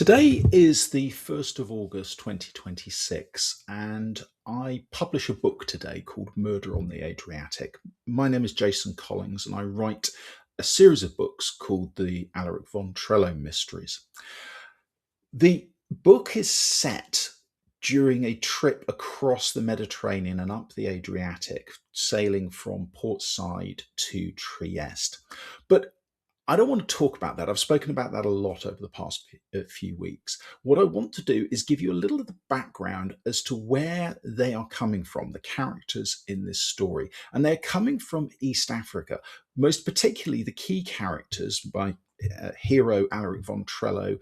Today is the 1st of August 2026, and I publish a book today called Murder on the Adriatic. My name is Jason Collings, and I write a series of books called the Alaric-Von-Trellow-Mysteries. The book is set during a trip across the Mediterranean and up the Adriatic, sailing from Port Said to Trieste. But I don't want to talk about that. I've spoken about that a lot over the past few weeks. What I want to do is give you a little of the background as to where they are coming from, the characters in this story. And they're coming from East Africa, most particularly the key characters by hero Alaric von Trello,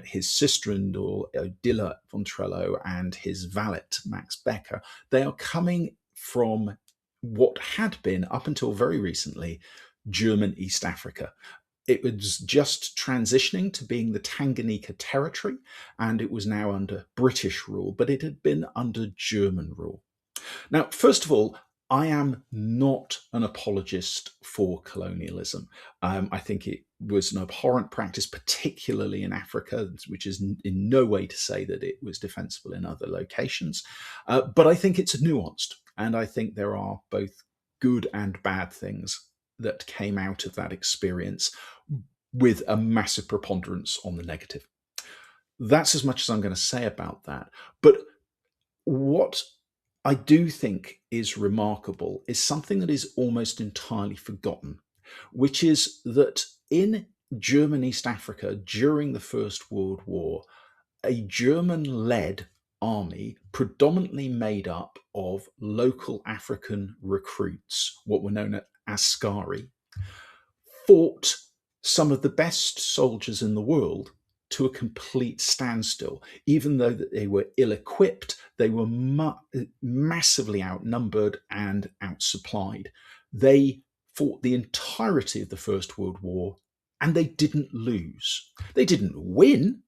his sister-in-law Odilla von Trello, and his valet Max Becker. They are coming from what had been, up until very recently, German East Africa. It was just transitioning to being the Tanganyika territory, and it was now under British rule, but it had been under German rule. Now, first of all, I am not an apologist for colonialism. I think it was an abhorrent practice, particularly in Africa, which is in no way to say that it was defensible in other locations. But I think it's nuanced, and I think there are both good and bad things that came out of that experience, with a massive preponderance on the negative. That's as much as I'm going to say about that. But what I do think is remarkable is something that is almost entirely forgotten, which is that in German East Africa during the First World War, a German-led army, predominantly made up of local African recruits, what were known as askari, fought some of the best soldiers in the world to a complete standstill. Even though that they were ill-equipped, they were massively outnumbered and outsupplied. They fought the entirety of the First World War, and they didn't lose. They didn't win,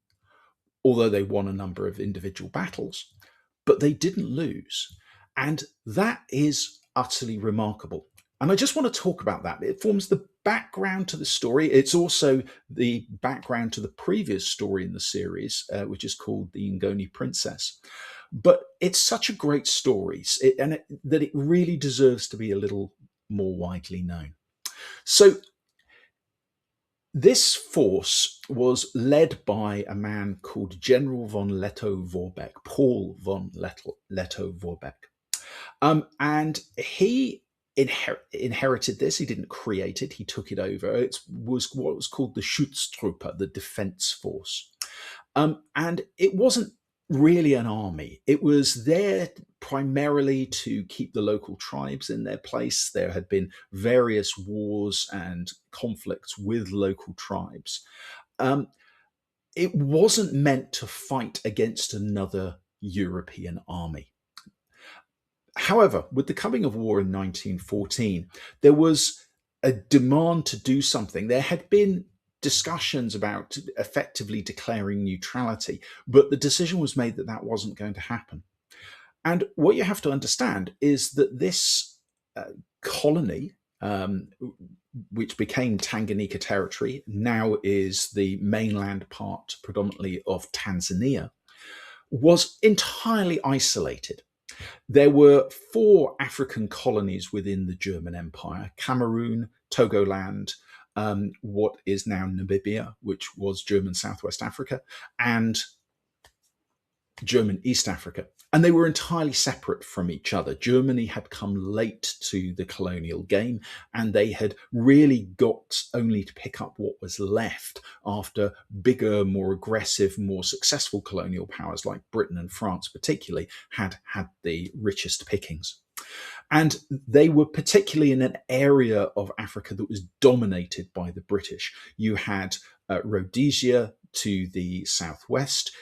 although they won a number of individual battles, but they didn't lose. And that is utterly remarkable. And I just want to talk about that. It forms the background to the story. It's also the background to the previous story in the series, which is called The Ngoni Princess. But it's such a great story, that it really deserves to be a little more widely known. So this force was led by a man called General von Lettow-Vorbeck, Paul von Lettow-Vorbeck. And he inherited this. He didn't create it. He took it over. It was what was called the Schutztruppe, the defense force. And it wasn't really an army. It was there primarily to keep the local tribes in their place. There had been various wars and conflicts with local tribes. It wasn't meant to fight against another European army. However, with the coming of war in 1914, there was a demand to do something. There had been discussions about effectively declaring neutrality, but the decision was made that that wasn't going to happen. And what you have to understand is that this colony, which became Tanganyika territory, now is the mainland part predominantly of Tanzania, was entirely isolated. There were 4 African colonies within the German Empire: Cameroon, Togoland, what is now Namibia, which was German Southwest Africa, and German East Africa. And they were entirely separate from each other. Germany had come late to the colonial game, and they had really got only to pick up what was left after bigger, more aggressive, more successful colonial powers like Britain and France particularly had had the richest pickings. And they were particularly in an area of Africa that was dominated by the British. You had Rhodesia to the southwest.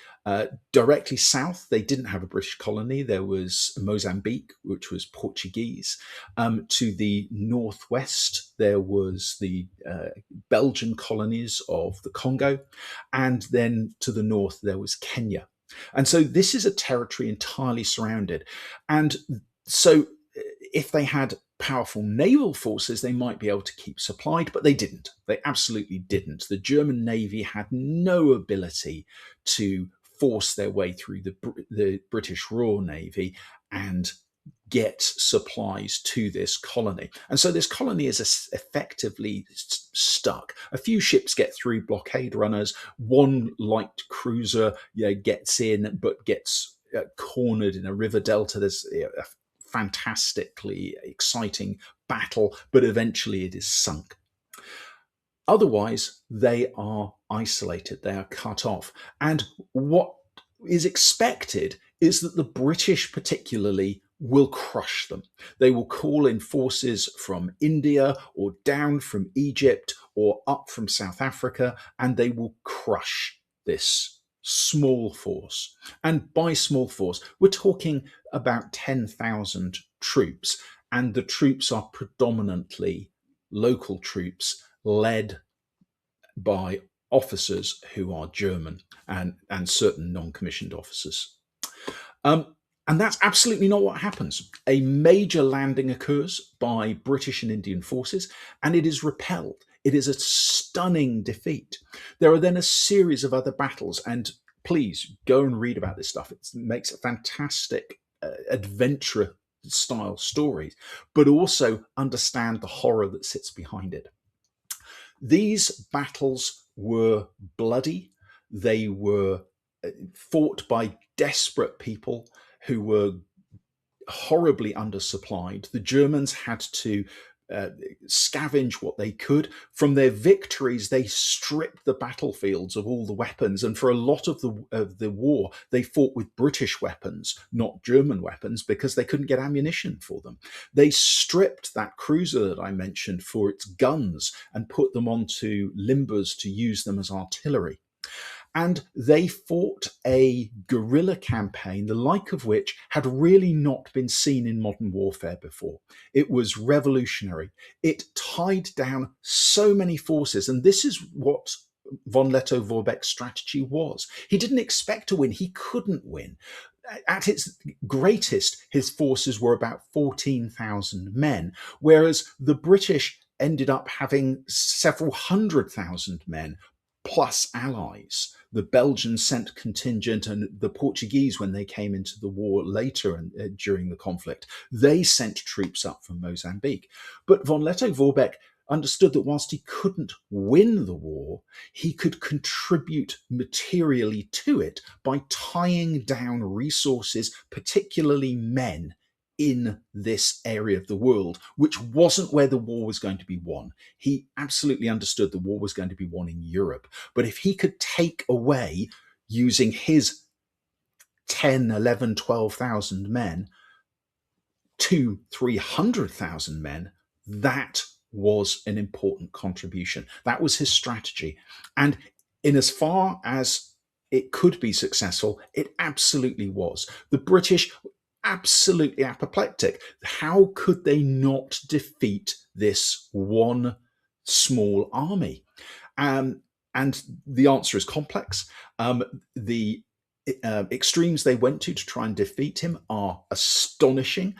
Directly south, they didn't have a British colony. There was Mozambique, which was Portuguese. To the northwest, there was the Belgian colonies of the Congo. And then to the north, there was Kenya. And so this is a territory entirely surrounded. And so if they had powerful naval forces, they might be able to keep supplied, but they didn't. They absolutely didn't. The German Navy had no ability to force their way through the British Royal Navy and get supplies to this colony. And so this colony is effectively stuck. A few ships get through, blockade runners. One light cruiser gets in, but gets cornered in a river delta. There's a fantastically exciting battle, but eventually it is sunk. Otherwise, they are isolated, they are cut off. And what is expected is that the British, particularly, will crush them. They will call in forces from India or down from Egypt or up from South Africa, and they will crush this small force. And by small force, we're talking about 10,000 troops, and the troops are predominantly local troops led by officers who are German and certain non-commissioned officers. And that's absolutely not what happens. A major landing occurs by British and Indian forces, and it is repelled. It is a stunning defeat. There are then a series of other battles, and please go and read about this stuff. It makes a fantastic adventure style stories, but also understand the horror that sits behind it. These battles were bloody. They were fought by desperate people who were horribly undersupplied. The Germans had to scavenge what they could. From their victories, they stripped the battlefields of all the weapons, and for a lot of the war, they fought with British weapons, not German weapons, because they couldn't get ammunition for them. They stripped that cruiser that I mentioned for its guns and put them onto limbers to use them as artillery. And they fought a guerrilla campaign, the like of which had really not been seen in modern warfare before. It was revolutionary. It tied down so many forces, and this is what von Lettow-Vorbeck's strategy was. He didn't expect to win. He couldn't win. At its greatest, his forces were about 14,000 men, whereas the British ended up having several 100,000 men, plus allies. The Belgians sent contingent, and the Portuguese, when they came into the war later and during the conflict, they sent troops up from Mozambique. But von Lettow-Vorbeck understood that whilst he couldn't win the war, he could contribute materially to it by tying down resources, particularly men, in this area of the world, which wasn't where the war was going to be won. He absolutely understood the war was going to be won in Europe. But if he could take away, using his 10, 11, 12,000 men, 300,000 men, that was an important contribution. That was his strategy. And in as far as it could be successful, it absolutely was. The British absolutely apoplectic. How could they not defeat this one small army? And the answer is complex. The extremes they went to try and defeat him are astonishing.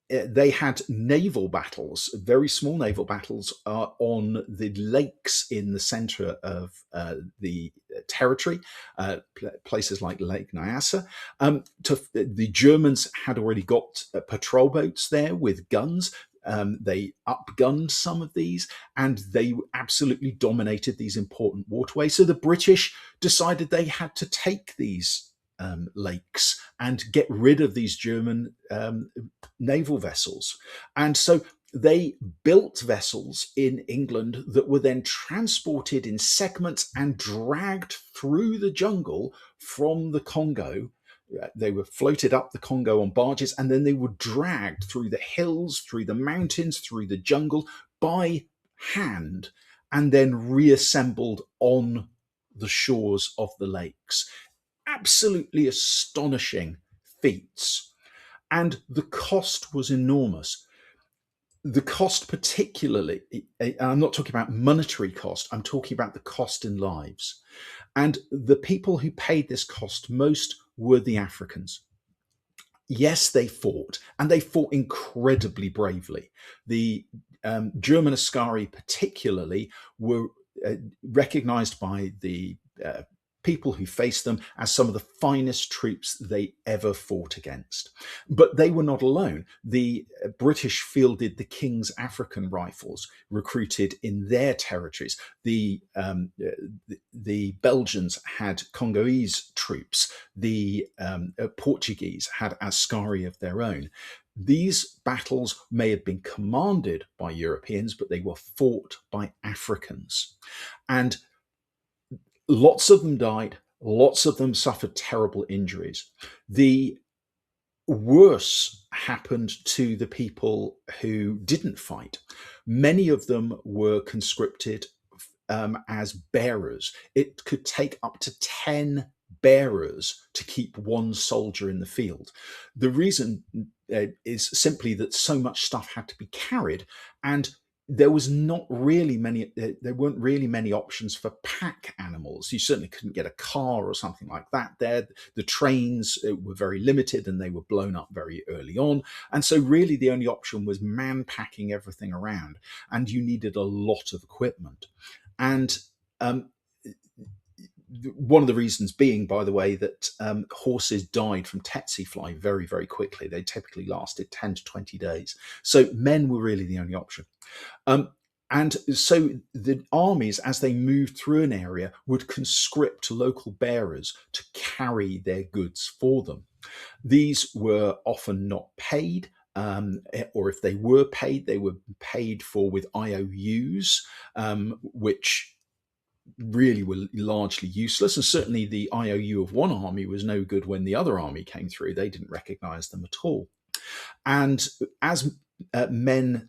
They had naval battles, very small naval battles, on the lakes in the center of the territory, places like Lake Nyasa. The Germans had already got patrol boats there with guns. They upgunned some of these, and they absolutely dominated these important waterways. So the British decided they had to take these lakes and get rid of these German naval vessels. And so they built vessels in England that were then transported in segments and dragged through the jungle from the Congo. They were floated up the Congo on barges, and then they were dragged through the hills, through the mountains, through the jungle by hand, and then reassembled on the shores of the lakes. Absolutely astonishing feats. And the cost was enormous. The cost, particularly, I'm not talking about monetary cost, I'm talking about the cost in lives. And the people who paid this cost most were the Africans. Yes, they fought, and they fought incredibly bravely. The German askari, particularly, were recognized by the people who faced them as some of the finest troops they ever fought against. But they were not alone. The British fielded the King's African Rifles, recruited in their territories. The Belgians had Congolese troops. The Portuguese had askari of their own. These battles may have been commanded by Europeans, but they were fought by Africans. And lots of them died, lots of them suffered terrible injuries. The worse happened to the people who didn't fight. Many of them were conscripted as bearers. It could take up to 10 bearers to keep one soldier in the field. The reason is simply that so much stuff had to be carried, and there weren't really many options for pack animals. You certainly couldn't get a car or something like that there. The trains were very limited, and they were blown up very early on. And so really the only option was man packing everything around, and you needed a lot of equipment. And one of the reasons being, by the way, that horses died from tsetse fly very, very quickly. They typically lasted 10 to 20 days. So men were really the only option. And so the armies, as they moved through an area, would conscript local bearers to carry their goods for them. These were often not paid, or if they were paid for with IOUs, which really were largely useless. And certainly the IOU of one army was no good when the other army came through. They didn't recognize them at all. And as men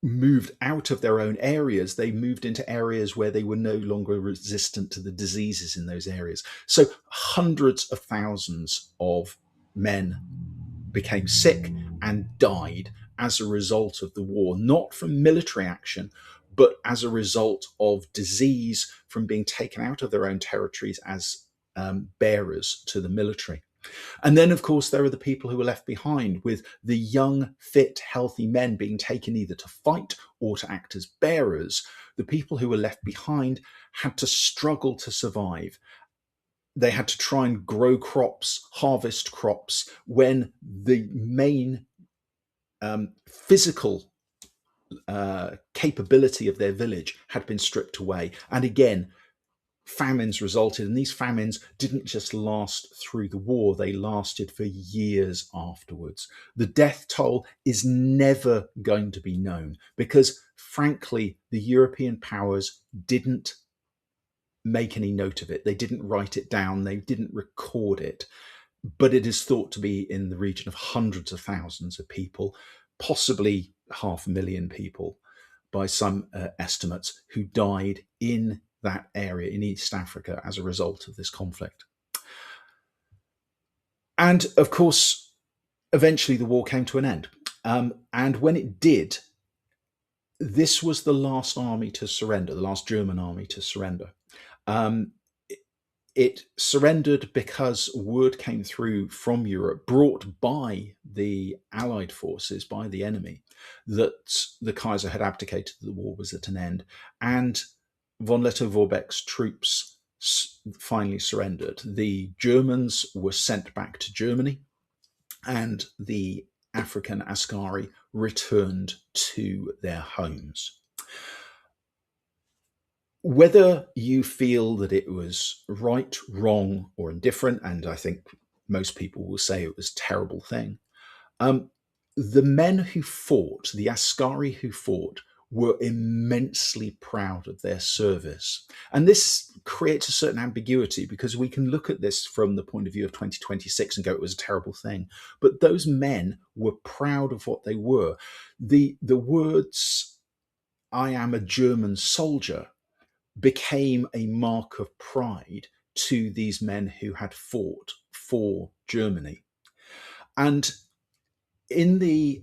moved out of their own areas, they moved into areas where they were no longer resistant to the diseases in those areas. So hundreds of thousands of men became sick and died as a result of the war, not from military action, but as a result of disease from being taken out of their own territories as bearers to the military. And then, of course, there are the people who were left behind, with the young, fit, healthy men being taken either to fight or to act as bearers. The people who were left behind had to struggle to survive. They had to try and grow crops, harvest crops, when the main physical capability of their village had been stripped away. And again, famines resulted, and these famines didn't just last through the war, they lasted for years afterwards. The death toll is never going to be known because, frankly, the European powers didn't make any note of it. They didn't write it down, they didn't record it, but it is thought to be in the region of hundreds of thousands of people, possibly 500,000 people by some estimates, who died in that area in East Africa as a result of this conflict. And of course, eventually the war came to an end. And when it did, this was the last army to surrender, the last German army to surrender. It surrendered because word came through from Europe, brought by the Allied forces, by the enemy, that the Kaiser had abdicated, the war was at an end. And von Lettow-Vorbeck's troops finally surrendered. The Germans were sent back to Germany, and the African askari returned to their homes. Whether you feel that it was right, wrong, or indifferent, and I think most people will say it was a terrible thing, the men who fought, the askari who fought, were immensely proud of their service. And this creates a certain ambiguity, because we can look at this from the point of view of 2026 and go, it was a terrible thing. But those men were proud of what they were. The words, "I am a German soldier," became a mark of pride to these men who had fought for Germany. And in the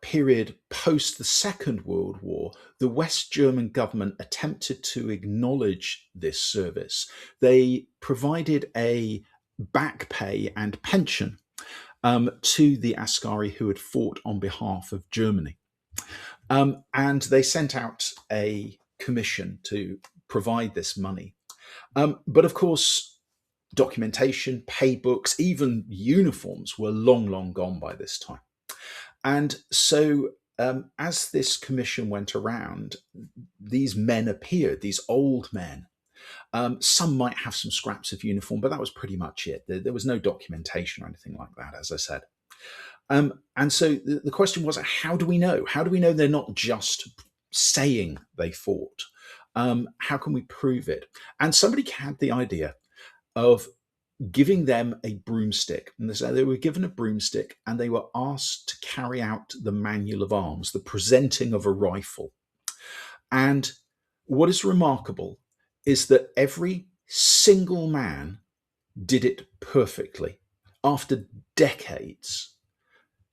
period post the Second World War, the West German government attempted to acknowledge this service. They provided a back pay and pension. to the askari who had fought on behalf of Germany. And they sent out a commission to provide this money. But of course, documentation, pay books, even uniforms were long, long gone by this time. And so, as this commission went around, these men appeared, these old men. Some might have some scraps of uniform, but that was pretty much it. There was no documentation or anything like that, as I said. And so the question was, how do we know? How do we know they're not just saying they fought? How can we prove it? And somebody had the idea of giving them a broomstick. And they were given a broomstick and they were asked to carry out the manual of arms, the presenting of a rifle. And what is remarkable is that every single man did it perfectly. After decades,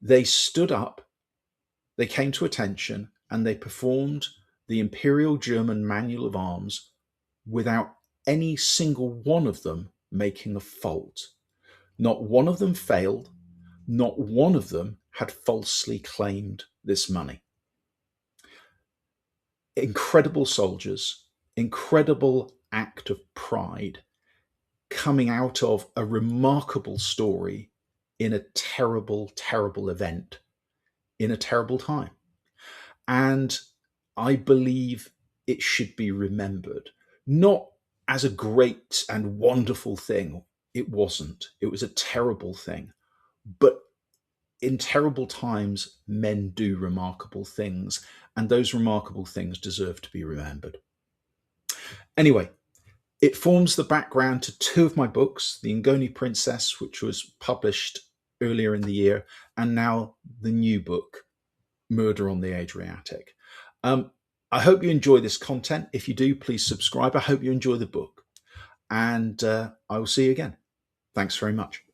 they stood up, they came to attention, and they performed the Imperial German Manual of Arms without any single one of them making a fault. Not one of them failed, not one of them had falsely claimed this money. Incredible soldiers, incredible act of pride coming out of a remarkable story in a terrible, terrible event, in a terrible time. And I believe it should be remembered, not as a great and wonderful thing. It wasn't. It was a terrible thing. But in terrible times, men do remarkable things, and those remarkable things deserve to be remembered. Anyway, it forms the background to two of my books, The Ngoni Princess, which was published earlier in the year, and now the new book, Murder on the Adriatic. I hope you enjoy this content. If you do, please subscribe. I hope you enjoy the book. And I will see you again. Thanks very much.